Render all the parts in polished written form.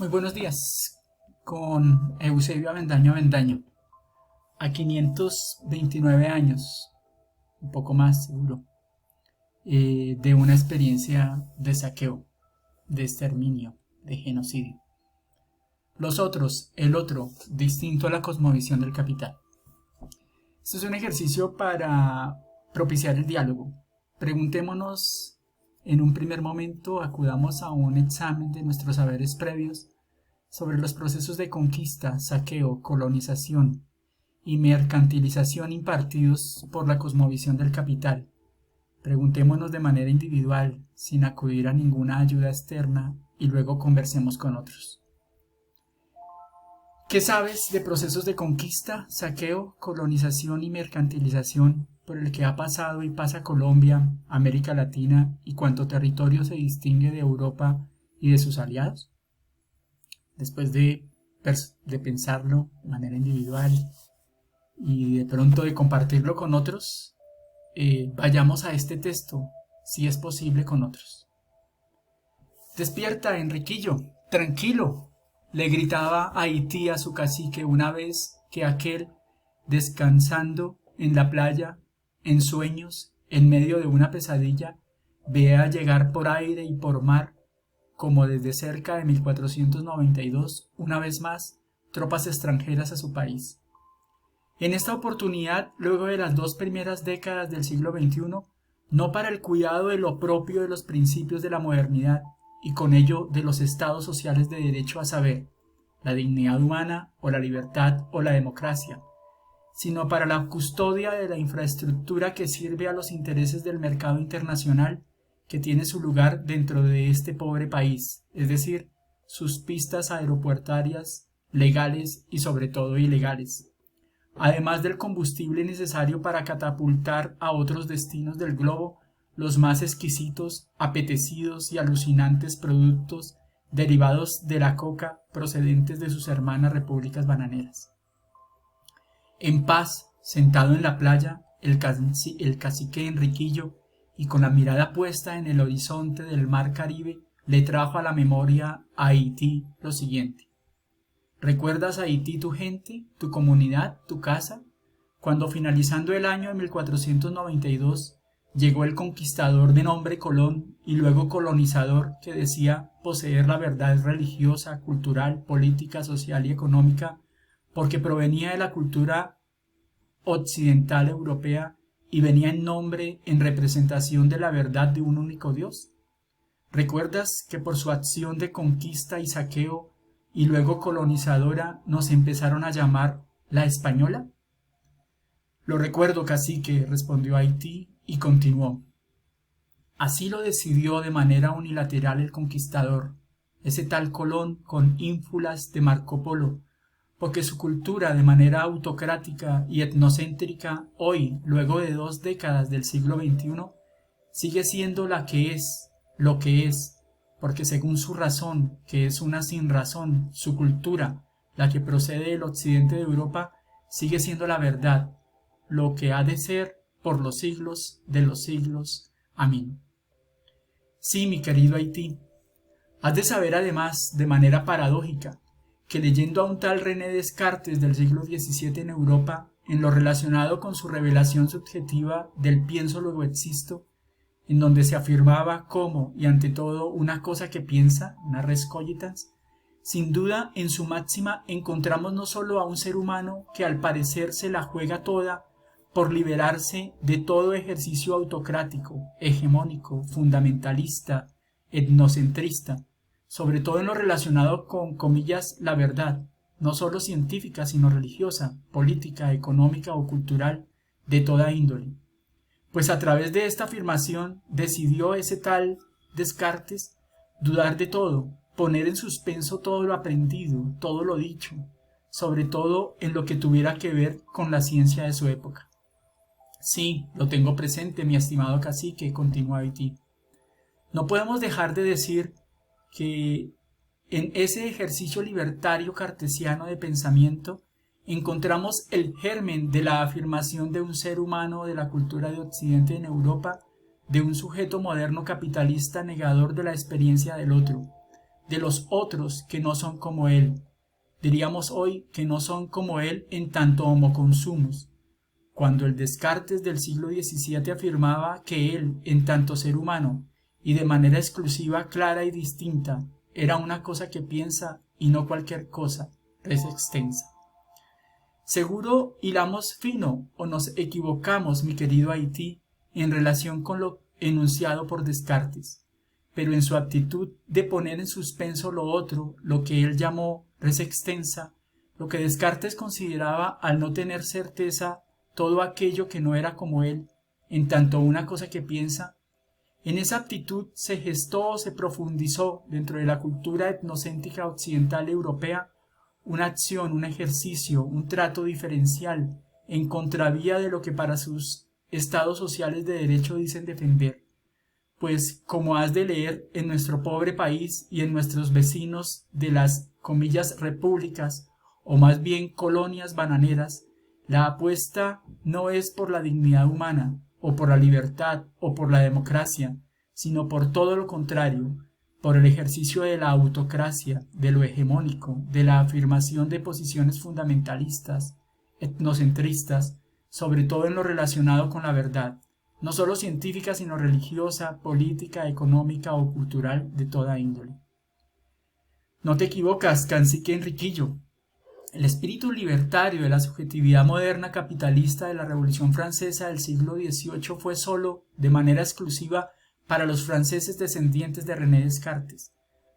Muy buenos días, con Eusebio Avendaño Avendaño. A 529 años, un poco más seguro, de una experiencia de saqueo, de exterminio, de genocidio. Los otros, el otro, distinto a la cosmovisión del capital. Esto es un ejercicio para propiciar el diálogo. Preguntémonos en un primer momento, acudamos a un examen de nuestros saberes previos sobre los procesos de conquista, saqueo, colonización y mercantilización impartidos por la cosmovisión del capital. Preguntémonos de manera individual, sin acudir a ninguna ayuda externa, y luego conversemos con otros. ¿Qué sabes de procesos de conquista, saqueo, colonización y mercantilización por el que ha pasado y pasa Colombia, América Latina y cuánto territorio se distingue de Europa y de sus aliados? Después de pensarlo de manera individual y de pronto de compartirlo con otros, vayamos a este texto, si es posible, con otros. Despierta, Enriquillo, tranquilo, le gritaba Haití a su cacique una vez que aquel, descansando en la playa, en sueños, en medio de una pesadilla, veía llegar por aire y por mar, como desde cerca de 1492, una vez más, tropas extranjeras a su país. En esta oportunidad, luego de las dos primeras décadas del siglo XXI, no para el cuidado de lo propio de los principios de la modernidad y con ello de los estados sociales de derecho a saber, la dignidad humana o la libertad o la democracia, sino para la custodia de la infraestructura que sirve a los intereses del mercado internacional que tiene su lugar dentro de este pobre país, es decir, sus pistas aeropuertarias, legales y sobre todo ilegales, además del combustible necesario para catapultar a otros destinos del globo los más exquisitos, apetecidos y alucinantes productos derivados de la coca procedentes de sus hermanas repúblicas bananeras. En paz, sentado en la playa, el cacique Enriquillo, y con la mirada puesta en el horizonte del mar Caribe, le trajo a la memoria a Haití lo siguiente. ¿Recuerdas a Haití tu gente, tu comunidad, tu casa? Cuando finalizando el año de 1492 llegó el conquistador de nombre Colón y luego colonizador que decía poseer la verdad religiosa, cultural, política, social y económica porque provenía de la cultura occidental europea y venía en nombre, en representación de la verdad de un único Dios. ¿Recuerdas que por su acción de conquista y saqueo y luego colonizadora nos empezaron a llamar la española? Lo recuerdo, cacique, respondió Haití y continuó. Así lo decidió de manera unilateral el conquistador, ese tal Colón con ínfulas de Marco Polo, porque su cultura de manera autocrática y etnocéntrica hoy, luego de 2 décadas del siglo XXI, sigue siendo la que es, lo que es, porque según su razón, que es una sinrazón, su cultura, la que procede del occidente de Europa, sigue siendo la verdad, lo que ha de ser por los siglos de los siglos. Amén. Sí, mi querido Haití, has de saber además, de manera paradójica, que leyendo a un tal René Descartes del siglo XVII en Europa, en lo relacionado con su revelación subjetiva del pienso luego existo, en donde se afirmaba como, y ante todo, una cosa que piensa, una res cogitans, sin duda en su máxima encontramos no solo a un ser humano que al parecer se la juega toda por liberarse de todo ejercicio autocrático, hegemónico, fundamentalista, etnocentrista, sobre todo en lo relacionado con, comillas, la verdad, no solo científica, sino religiosa, política, económica o cultural, de toda índole. Pues a través de esta afirmación decidió ese tal Descartes dudar de todo, poner en suspenso todo lo aprendido, todo lo dicho, sobre todo en lo que tuviera que ver con la ciencia de su época. Sí, lo tengo presente, mi estimado cacique, continuó Haití. No podemos dejar de decir que en ese ejercicio libertario cartesiano de pensamiento encontramos el germen de la afirmación de un ser humano de la cultura de Occidente en Europa, de un sujeto moderno capitalista negador de la experiencia del otro, de los otros que no son como él. Diríamos hoy que no son como él en tanto homo consumus. Cuando el Descartes del siglo XVII afirmaba que él, en tanto ser humano, y de manera exclusiva, clara y distinta, era una cosa que piensa y no cualquier cosa, res extensa. Seguro hilamos fino o nos equivocamos, mi querido Haití, en relación con lo enunciado por Descartes, pero en su aptitud de poner en suspenso lo otro, lo que él llamó res extensa, lo que Descartes consideraba al no tener certeza todo aquello que no era como él, en tanto una cosa que piensa, en esa aptitud se gestó o se profundizó dentro de la cultura etnocéntrica occidental europea una acción, un ejercicio, un trato diferencial en contravía de lo que para sus estados sociales de derecho dicen defender. Pues, como has de leer, en nuestro pobre país y en nuestros vecinos de las, comillas, repúblicas, o más bien colonias bananeras, la apuesta no es por la dignidad humana, o por la libertad, o por la democracia, sino por todo lo contrario, por el ejercicio de la autocracia, de lo hegemónico, de la afirmación de posiciones fundamentalistas, etnocentristas, sobre todo en lo relacionado con la verdad, no solo científica, sino religiosa, política, económica o cultural de toda índole. No te equivocas, cacique Enriquillo. El espíritu libertario de la subjetividad moderna capitalista de la Revolución Francesa del siglo XVIII fue solo, de manera exclusiva, para los franceses descendientes de René Descartes,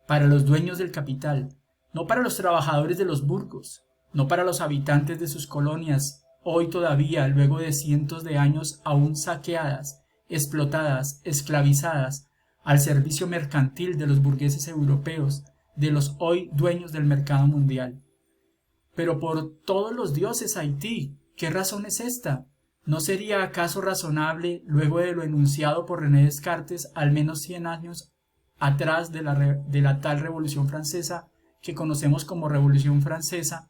para los dueños del capital, no para los trabajadores de los burgos, no para los habitantes de sus colonias, hoy todavía, luego de cientos de años aún saqueadas, explotadas, esclavizadas, al servicio mercantil de los burgueses europeos, de los hoy dueños del mercado mundial. Pero por todos los dioses, Haití, ¿qué razón es esta? ¿No sería acaso razonable, luego de lo enunciado por René Descartes al menos 100 años atrás de la tal Revolución Francesa, que conocemos como Revolución Francesa,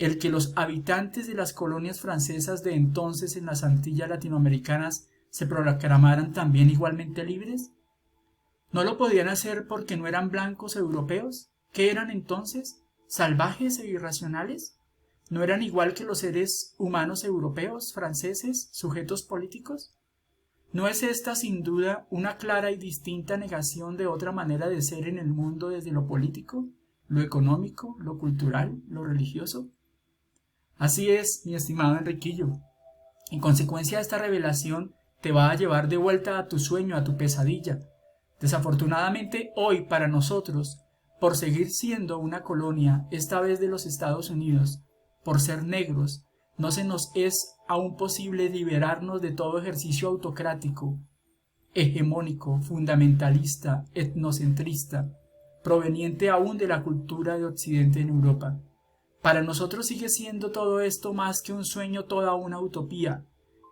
el que los habitantes de las colonias francesas de entonces en las Antillas latinoamericanas se proclamaran también igualmente libres? ¿No lo podían hacer porque no eran blancos europeos? ¿Qué eran entonces? ¿Salvajes e irracionales? ¿No eran igual que los seres humanos europeos, franceses, sujetos políticos? ¿No es esta sin duda una clara y distinta negación de otra manera de ser en el mundo desde lo político, lo económico, lo cultural, lo religioso? Así es, mi estimado Enriquillo. En consecuencia de esta revelación te va a llevar de vuelta a tu sueño, a tu pesadilla. Desafortunadamente hoy para nosotros, por seguir siendo una colonia, esta vez de los Estados Unidos, por ser negros, no se nos es aún posible liberarnos de todo ejercicio autocrático, hegemónico, fundamentalista, etnocentrista, proveniente aún de la cultura de Occidente en Europa. Para nosotros sigue siendo todo esto más que un sueño, toda una utopía.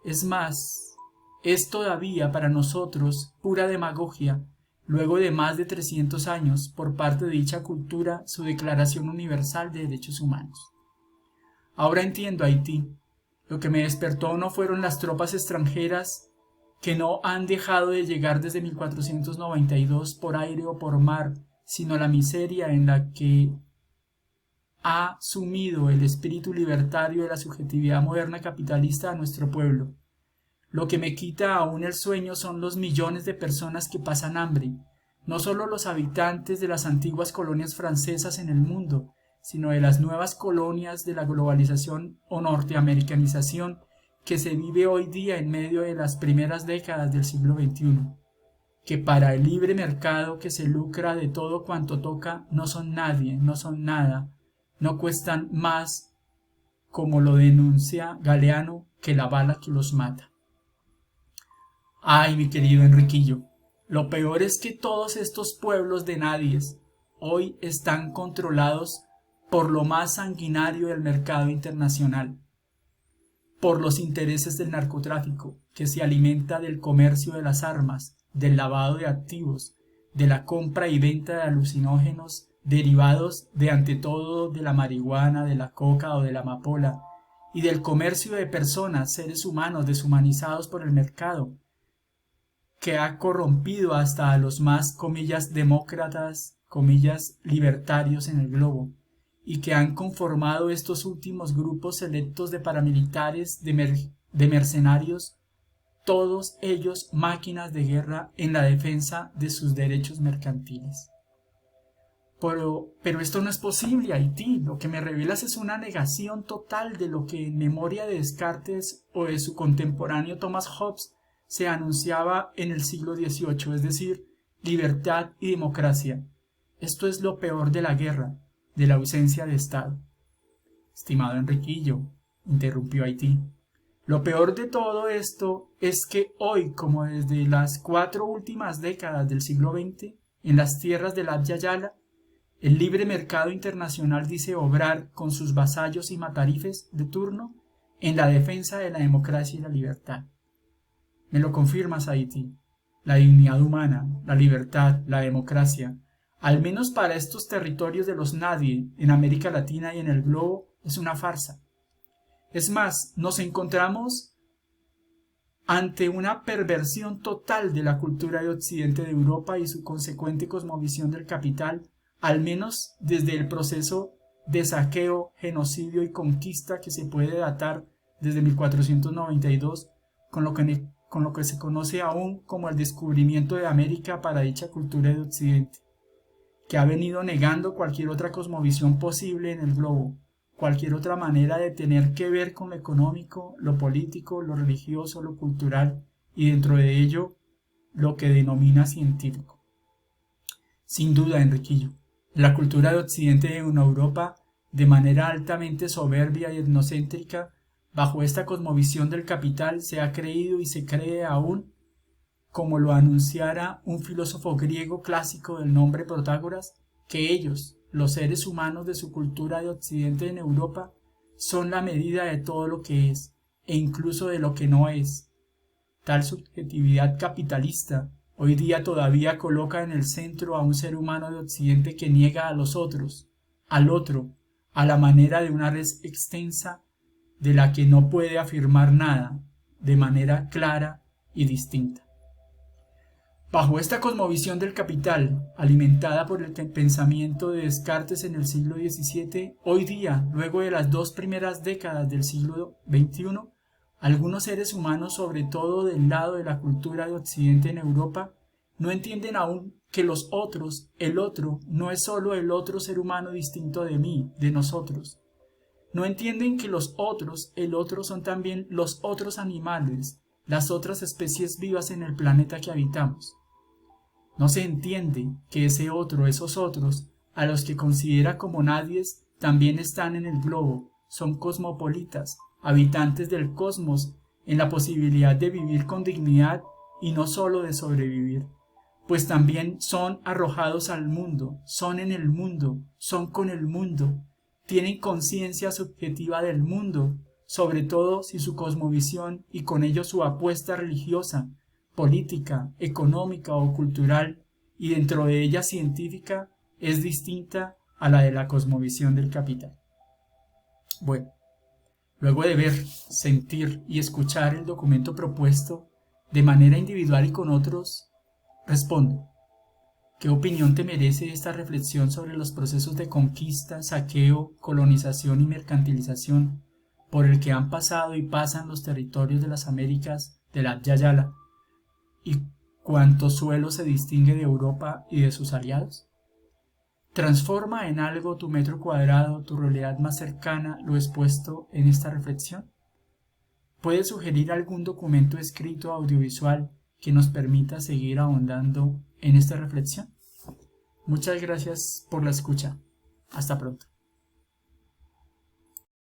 Es más, es todavía para nosotros pura demagogia, luego de más de 300 años, por parte de dicha cultura, su Declaración Universal de Derechos Humanos. Ahora entiendo, Haití. Lo que me despertó no fueron las tropas extranjeras que no han dejado de llegar desde 1492 por aire o por mar, sino la miseria en la que ha sumido el espíritu libertario de la subjetividad moderna capitalista a nuestro pueblo. Lo que me quita aún el sueño son los millones de personas que pasan hambre, no solo los habitantes de las antiguas colonias francesas en el mundo, sino de las nuevas colonias de la globalización o norteamericanización que se vive hoy día en medio de las primeras décadas del siglo XXI, que para el libre mercado que se lucra de todo cuanto toca no son nadie, no son nada, no cuestan más, como lo denuncia Galeano, que la bala que los mata. Ay, mi querido Enriquillo, lo peor es que todos estos pueblos de nadies hoy están controlados por lo más sanguinario del mercado internacional, por los intereses del narcotráfico, que se alimenta del comercio de las armas, del lavado de activos, de la compra y venta de alucinógenos derivados de ante todo de la marihuana, de la coca o de la amapola, y del comercio de personas, seres humanos deshumanizados por el mercado, que ha corrompido hasta a los más, comillas, demócratas, comillas, libertarios en el globo, y que han conformado estos últimos grupos selectos de paramilitares, de mercenarios, todos ellos máquinas de guerra en la defensa de sus derechos mercantiles. Pero esto no es posible, Haití. Lo que me revelas es una negación total de lo que en memoria de Descartes o de su contemporáneo Thomas Hobbes se anunciaba en el siglo XVIII, es decir, libertad y democracia. Esto es lo peor de la guerra, de la ausencia de Estado. Estimado Enriquillo, interrumpió Haití, lo peor de todo esto es que hoy, como desde las 4 últimas décadas del siglo XX, en las tierras del Abya Yala, el libre mercado internacional dice obrar con sus vasallos y matarifes de turno en la defensa de la democracia y la libertad. Me lo confirmas, Haití. La dignidad humana, la libertad, la democracia, al menos para estos territorios de los nadie en América Latina y en el globo, es una farsa. Es más, nos encontramos ante una perversión total de la cultura de Occidente de Europa y su consecuente cosmovisión del capital, al menos desde el proceso de saqueo, genocidio y conquista que se puede datar desde 1492, con lo que se conoce aún como el descubrimiento de América para dicha cultura de Occidente, que ha venido negando cualquier otra cosmovisión posible en el globo, cualquier otra manera de tener que ver con lo económico, lo político, lo religioso, lo cultural y dentro de ello lo que denomina científico. Sin duda, Enriquillo, la cultura de Occidente en Europa, de manera altamente soberbia y etnocéntrica, bajo esta cosmovisión del capital, se ha creído y se cree aún, como lo anunciara un filósofo griego clásico del nombre Protágoras, que ellos, los seres humanos de su cultura de Occidente en Europa, son la medida de todo lo que es, e incluso de lo que no es. Tal subjetividad capitalista hoy día todavía coloca en el centro a un ser humano de Occidente que niega a los otros, al otro, a la manera de una red extensa de la que no puede afirmar nada de manera clara y distinta. Bajo esta cosmovisión del capital, alimentada por el pensamiento de Descartes en el siglo XVII, hoy día, luego de las 2 primeras décadas del siglo XXI, algunos seres humanos, sobre todo del lado de la cultura de Occidente en Europa, no entienden aún que los otros, el otro, no es solo el otro ser humano distinto de mí, de nosotros. No entienden que los otros, el otro, son también los otros animales, las otras especies vivas en el planeta que habitamos. No se entiende que ese otro, esos otros, a los que considera como nadies, también están en el globo, son cosmopolitas, habitantes del cosmos, en la posibilidad de vivir con dignidad y no solo de sobrevivir, pues también son arrojados al mundo, son en el mundo, son con el mundo, tienen conciencia subjetiva del mundo, sobre todo si su cosmovisión y con ello su apuesta religiosa, política, económica o cultural, y dentro de ella científica, es distinta a la de la cosmovisión del capital. Bueno, luego de ver, sentir y escuchar el documento propuesto de manera individual y con otros, respondo, ¿qué opinión te merece esta reflexión sobre los procesos de conquista, saqueo, colonización y mercantilización por el que han pasado y pasan los territorios de las Américas de la Abya Yala, y cuánto suelo se distingue de Europa y de sus aliados? ¿Transforma en algo tu metro cuadrado, tu realidad más cercana, lo expuesto en esta reflexión? ¿Puedes sugerir algún documento escrito audiovisual que nos permita seguir ahondando en esta reflexión? Muchas gracias por la escucha. Hasta pronto.